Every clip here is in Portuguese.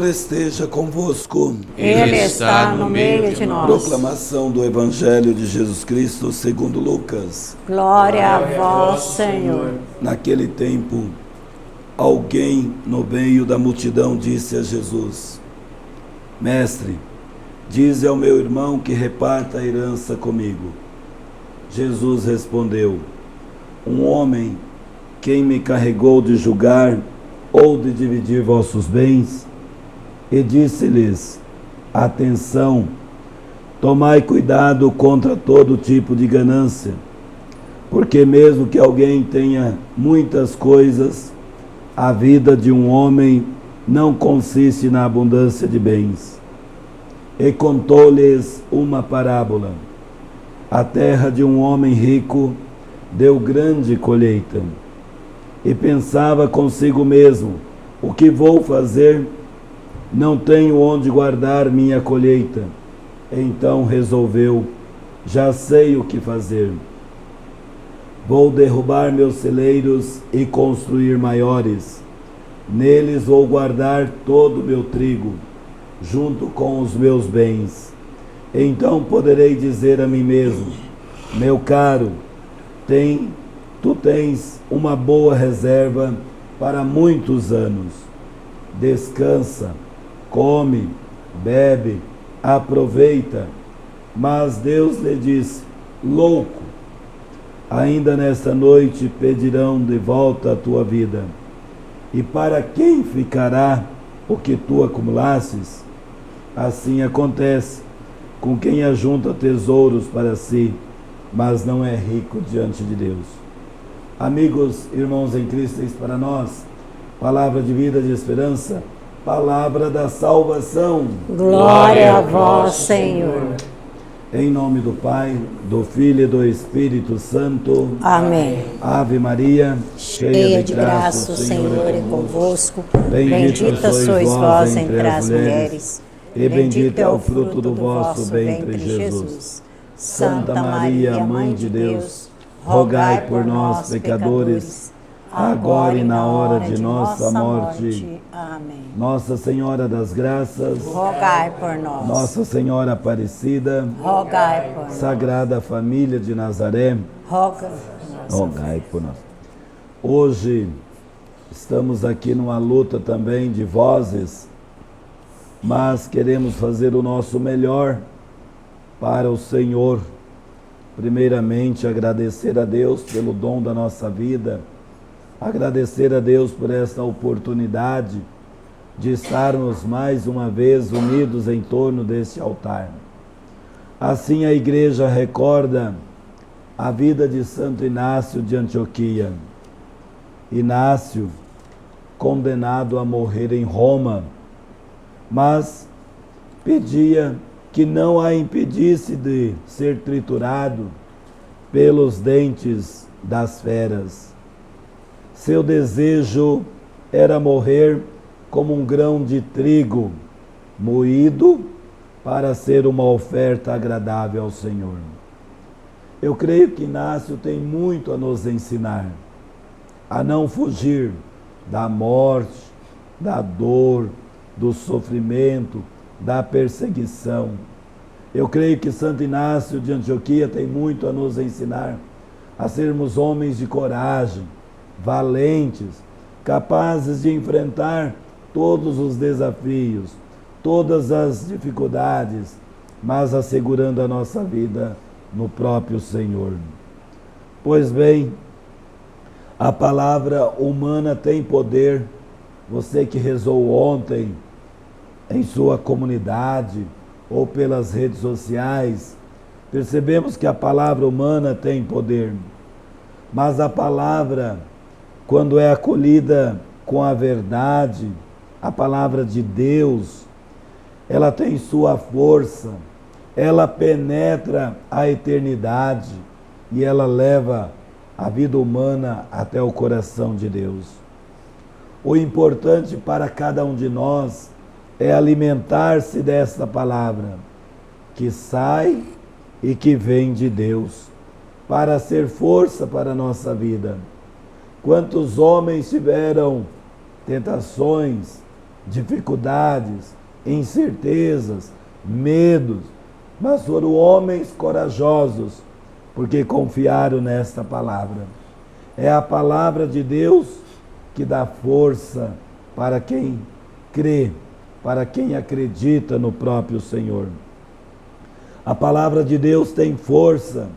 Senhor esteja convosco. Ele está no meio de nós. Proclamação do Evangelho de Jesus Cristo segundo Lucas. Glória a vós, Senhor. Naquele tempo, alguém no meio da multidão disse a Jesus: Mestre, dize ao meu irmão que reparta a herança comigo. Jesus respondeu: Um homem, quem me carregou de julgar ou de dividir vossos bens? E disse-lhes: Atenção, tomai cuidado contra todo tipo de ganância, porque mesmo que alguém tenha muitas coisas, a vida de um homem não consiste na abundância de bens. E contou-lhes uma parábola. A terra de um homem rico deu grande colheita. E pensava consigo mesmo: o que vou fazer? Não tenho onde guardar minha colheita. Então resolveu: já sei o que fazer. Vou derrubar meus celeiros e construir maiores. Neles vou guardar todo o meu trigo, junto com os meus bens. Então poderei dizer a mim mesmo: meu caro, tu tens uma boa reserva para muitos anos. Descansa, come, bebe, aproveita. Mas Deus lhe disse: louco, ainda nesta noite pedirão de volta a tua vida. E para quem ficará o que tu acumulastes? Assim acontece com quem ajunta tesouros para si, mas não é rico diante de Deus. Amigos, irmãos em Cristo, eis para nós palavra de vida, de esperança, palavra da salvação. Glória a vós, Senhor. Em nome do Pai, do Filho e do Espírito Santo. Amém. Ave Maria, cheia de graça, o Senhor é convosco. Bendita sois vós entre as mulheres, e bendito é o fruto do vosso ventre, Jesus. Santa Maria, Mãe de Deus, rogai por nós, pecadores, agora e na hora de nossa morte. Amém. Nossa Senhora das Graças, rogai por nós. Nossa Senhora Aparecida, rogai por nós. Sagrada Família de Nazaré, rogai por nós. Hoje estamos aqui numa luta também de vozes, mas queremos fazer o nosso melhor para o Senhor. Primeiramente, agradecer a Deus pelo dom da nossa vida, agradecer a Deus por esta oportunidade de estarmos mais uma vez unidos em torno deste altar. Assim a igreja recorda a vida de Santo Inácio de Antioquia. Inácio, condenado a morrer em Roma, mas pedia que não a impedisse de ser triturado pelos dentes das feras. Seu desejo era morrer como um grão de trigo moído para ser uma oferta agradável ao Senhor. Eu creio que Inácio tem muito a nos ensinar, a não fugir da morte, da dor, do sofrimento, da perseguição. Eu creio que Santo Inácio de Antioquia tem muito a nos ensinar, a sermos homens de coragem, valentes, capazes de enfrentar todos os desafios, todas as dificuldades, mas assegurando a nossa vida no próprio Senhor. Pois bem, a palavra humana tem poder. Você que rezou ontem em sua comunidade ou pelas redes sociais, percebemos que a palavra humana tem poder. Mas a palavra, quando é acolhida com a verdade, a palavra de Deus, ela tem sua força, ela penetra a eternidade e ela leva a vida humana até o coração de Deus. O importante para cada um de nós é alimentar-se desta palavra, que sai e que vem de Deus, para ser força para a nossa vida. Quantos homens tiveram tentações, dificuldades, incertezas, medos, mas foram homens corajosos, porque confiaram nesta palavra. É a palavra de Deus que dá força para quem crê, para quem acredita no próprio Senhor. A palavra de Deus tem força,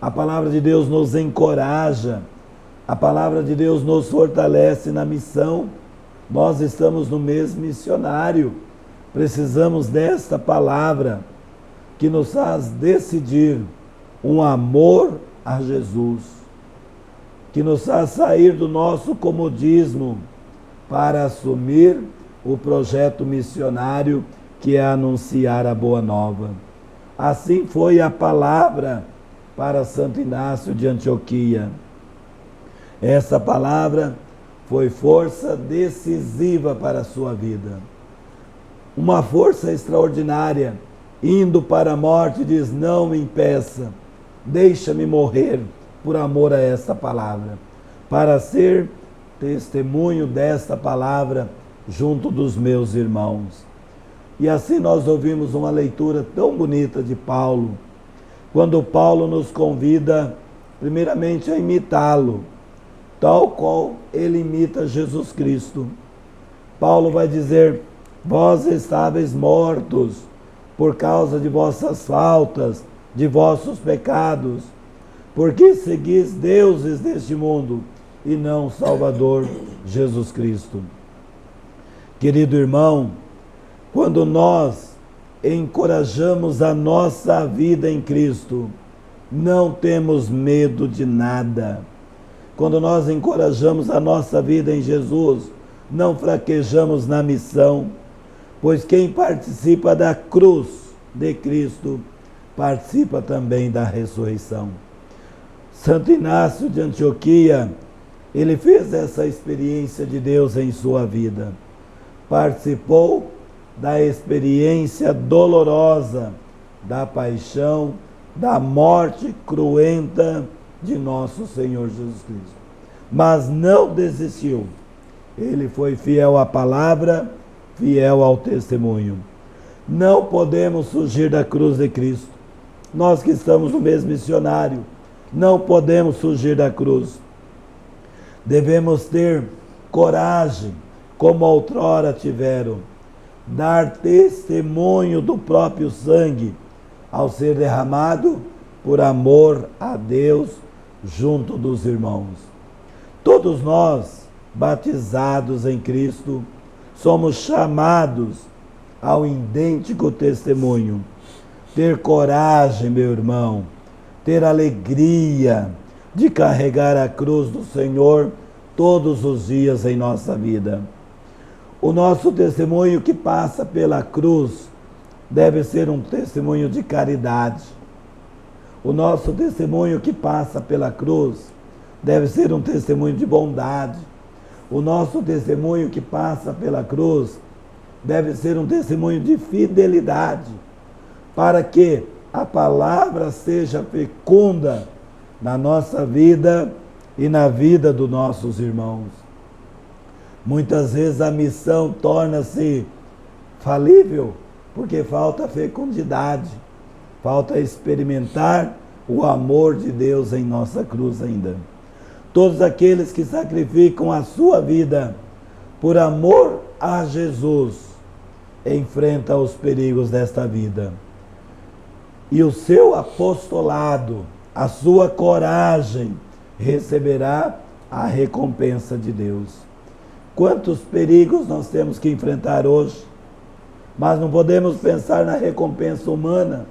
a palavra de Deus nos encoraja, a palavra de Deus nos fortalece na missão. Nós estamos no mês missionário, precisamos desta palavra que nos faz decidir um amor a Jesus, que nos faz sair do nosso comodismo para assumir o projeto missionário que é anunciar a Boa Nova. Assim foi a palavra para Santo Inácio de Antioquia. Essa palavra foi força decisiva para a sua vida. Uma força extraordinária, indo para a morte, diz: não me impeça, deixa-me morrer por amor a esta palavra, para ser testemunho desta palavra junto dos meus irmãos. E assim nós ouvimos uma leitura tão bonita de Paulo, quando Paulo nos convida primeiramente a imitá-lo, tal qual ele imita Jesus Cristo. Paulo vai dizer: vós estáveis mortos por causa de vossas faltas, de vossos pecados, porque seguis deuses deste mundo e não o Salvador Jesus Cristo. Querido irmão, quando nós encorajamos a nossa vida em Cristo, não temos medo de nada. Quando nós encorajamos a nossa vida em Jesus, não fraquejamos na missão, pois quem participa da cruz de Cristo, participa também da ressurreição. Santo Inácio de Antioquia, ele fez essa experiência de Deus em sua vida. Participou da experiência dolorosa, da paixão, da morte cruenta de nosso Senhor Jesus Cristo. Mas não desistiu. Ele foi fiel à palavra, fiel ao testemunho. Não podemos fugir da cruz de Cristo. Nós que estamos no mês missionário, não podemos fugir da cruz. Devemos ter coragem, como outrora tiveram, dar testemunho do próprio sangue ao ser derramado por amor a Deus junto dos irmãos. Todos nós, batizados em Cristo, somos chamados ao idêntico testemunho. Ter coragem, meu irmão, ter alegria de carregar a cruz do Senhor todos os dias em nossa vida. O nosso testemunho que passa pela cruz deve ser um testemunho de caridade. O nosso testemunho que passa pela cruz deve ser um testemunho de bondade. O nosso testemunho que passa pela cruz deve ser um testemunho de fidelidade, para que a palavra seja fecunda na nossa vida e na vida dos nossos irmãos. Muitas vezes a missão torna-se falível porque falta fecundidade, falta experimentar o amor de Deus em nossa cruz ainda. Todos aqueles que sacrificam a sua vida por amor a Jesus enfrentam os perigos desta vida. E o seu apostolado, a sua coragem, receberá a recompensa de Deus. Quantos perigos nós temos que enfrentar hoje, mas não podemos pensar na recompensa humana.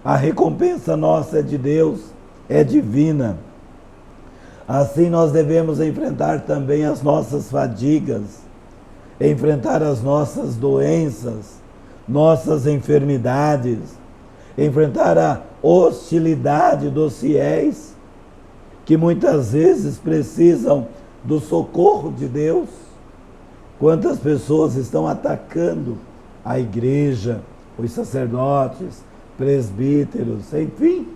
A recompensa nossa é de Deus, é divina. Assim nós devemos enfrentar também as nossas fadigas, enfrentar as nossas doenças, nossas enfermidades, enfrentar a hostilidade dos fiéis, que muitas vezes precisam do socorro de Deus. Quantas pessoas estão atacando a igreja, os sacerdotes, presbíteros, enfim.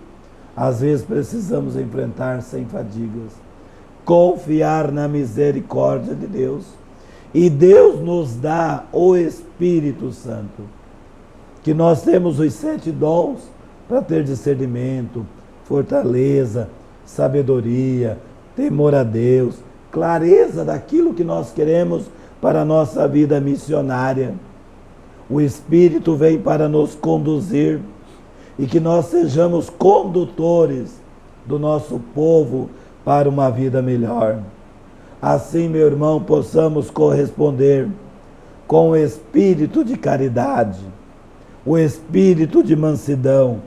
Às vezes precisamos enfrentar sem fadigas. Confiar na misericórdia de Deus E Deus nos dá o Espírito Santo, que nós temos os 7 dons para ter discernimento, fortaleza, sabedoria, temor a Deus, clareza daquilo que nós queremos para a nossa vida missionária. O Espírito vem para nos conduzir e que nós sejamos condutores do nosso povo para uma vida melhor. Assim, meu irmão, possamos corresponder com o espírito de caridade, o espírito de mansidão,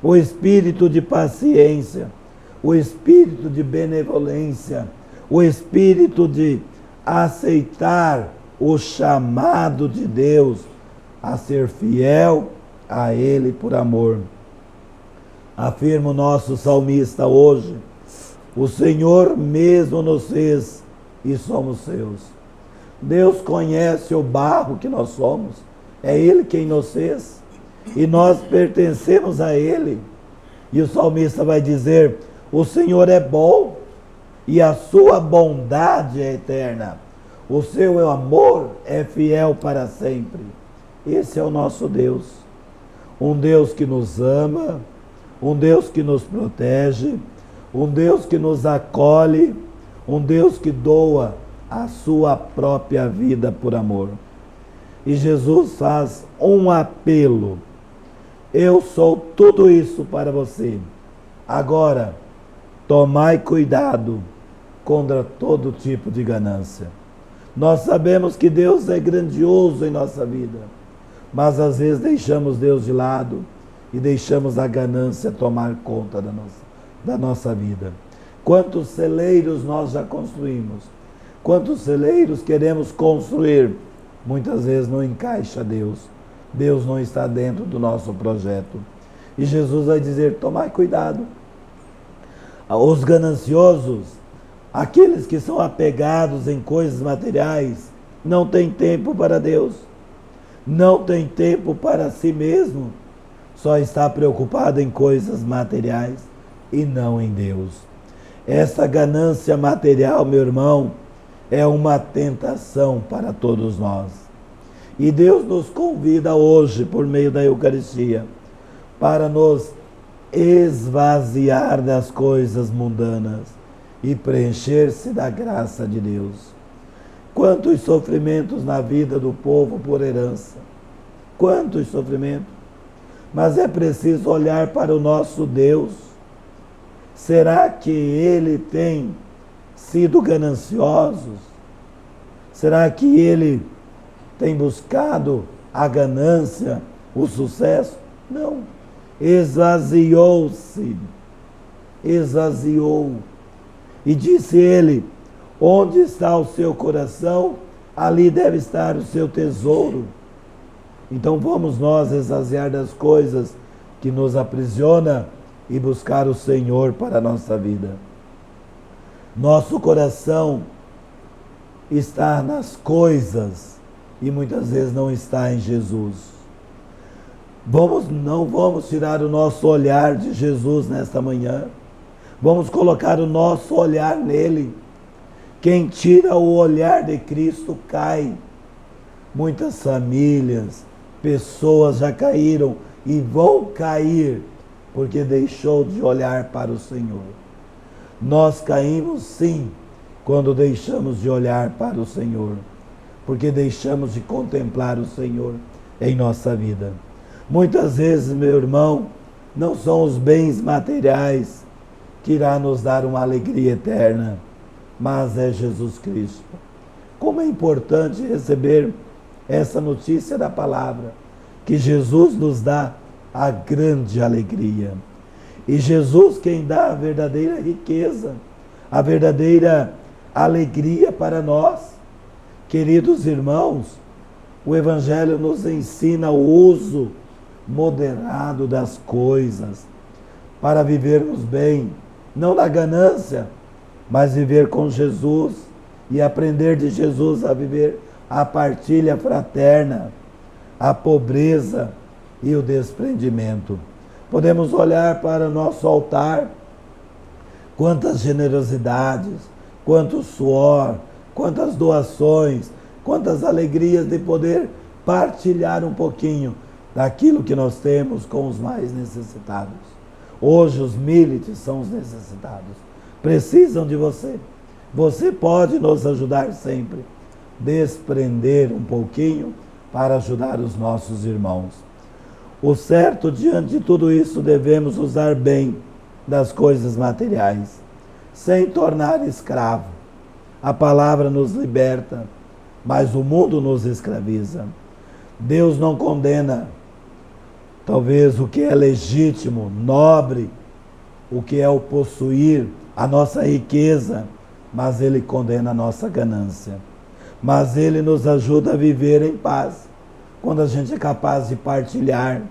o espírito de paciência, o espírito de benevolência, o espírito de aceitar o chamado de Deus a ser fiel a Ele por amor. Afirma o nosso salmista hoje: o Senhor mesmo nos fez e somos seus. Deus conhece o barro que nós somos, é Ele quem nos fez e nós pertencemos a Ele. E o salmista vai dizer: o Senhor é bom e a sua bondade é eterna, o seu amor é fiel para sempre. Esse é o nosso Deus, um Deus que nos ama, um Deus que nos protege, um Deus que nos acolhe, um Deus que doa a sua própria vida por amor. E Jesus faz um apelo: eu sou tudo isso para você. Agora, tomai cuidado contra todo tipo de ganância. Nós sabemos que Deus é grandioso em nossa vida, mas às vezes deixamos Deus de lado e deixamos a ganância tomar conta da nossa vida. Quantos celeiros nós já construímos? Quantos celeiros queremos construir? Muitas vezes não encaixa Deus. Deus não está dentro do nosso projeto. E Jesus vai dizer: tomai cuidado. Os gananciosos, aqueles que são apegados em coisas materiais, não têm tempo para Deus. Não tem tempo para si mesmo. Só está preocupado em coisas materiais e não em Deus. Essa ganância material, meu irmão, é uma tentação para todos nós. E Deus nos convida hoje, por meio da Eucaristia, para nos esvaziar das coisas mundanas e preencher-se da graça de Deus. Quantos sofrimentos na vida do povo por herança. Quantos sofrimentos. Mas é preciso olhar para o nosso Deus. Será que Ele tem sido ganancioso? Será que Ele tem buscado a ganância, o sucesso? Não. Esvaziou-se. Esvaziou. E disse Ele: onde está o seu coração, ali deve estar o seu tesouro. Então vamos nós esvaziar das coisas que nos aprisiona e buscar o Senhor para a nossa vida. Nosso coração está nas coisas e muitas vezes não está em Jesus. Não vamos tirar o nosso olhar de Jesus nesta manhã. Vamos colocar o nosso olhar nele. Quem tira o olhar de Cristo cai. Muitas famílias, pessoas já caíram e vão cair porque deixou de olhar para o Senhor. Nós caímos sim quando deixamos de olhar para o Senhor, porque deixamos de contemplar o Senhor em nossa vida. Muitas vezes, meu irmão, não são os bens materiais que irá nos dar uma alegria eterna, mas é Jesus Cristo. Como é importante receber essa notícia da palavra, que Jesus nos dá a grande alegria. E Jesus quem dá a verdadeira riqueza, a verdadeira alegria para nós. Queridos irmãos, o Evangelho nos ensina o uso moderado das coisas, para vivermos bem, não na ganância, mas viver com Jesus e aprender de Jesus a viver a partilha fraterna, a pobreza e o desprendimento. Podemos olhar para o nosso altar, quantas generosidades, quanto suor, quantas doações, quantas alegrias de poder partilhar um pouquinho daquilo que nós temos com os mais necessitados. Hoje os milites são os necessitados, precisam de você. Você pode nos ajudar sempre, desprender um pouquinho para ajudar os nossos irmãos. O certo, diante de tudo isso, devemos usar bem das coisas materiais, sem tornar escravo. A palavra nos liberta, mas o mundo nos escraviza. Deus não condena, talvez, o que é legítimo, nobre, o que é o possuir, a nossa riqueza, mas Ele condena a nossa ganância. Mas Ele nos ajuda a viver em paz, quando a gente é capaz de partilhar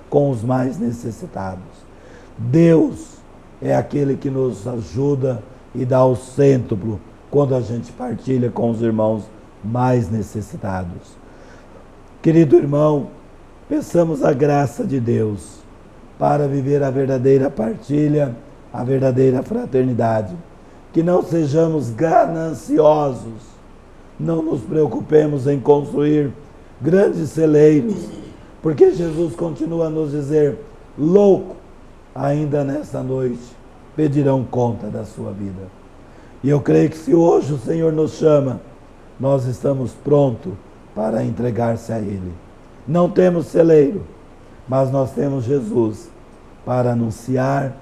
com os mais necessitados. Deus é aquele que nos ajuda e dá o cêntuplo quando a gente partilha com os irmãos mais necessitados. Querido irmão, peçamos a graça de Deus para viver a verdadeira partilha, a verdadeira fraternidade. Que não sejamos gananciosos, não nos preocupemos em construir grandes celeiros, porque Jesus continua a nos dizer: louco, ainda nesta noite pedirão conta da sua vida. E eu creio que se hoje o Senhor nos chama, nós estamos prontos para entregar-se a Ele. Não temos celeiro, mas nós temos Jesus para anunciar,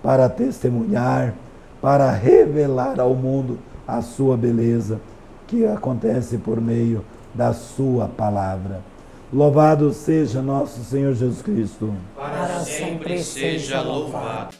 para testemunhar, para revelar ao mundo a sua beleza, que acontece por meio da sua palavra. Louvado seja nosso Senhor Jesus Cristo. Para sempre seja louvado.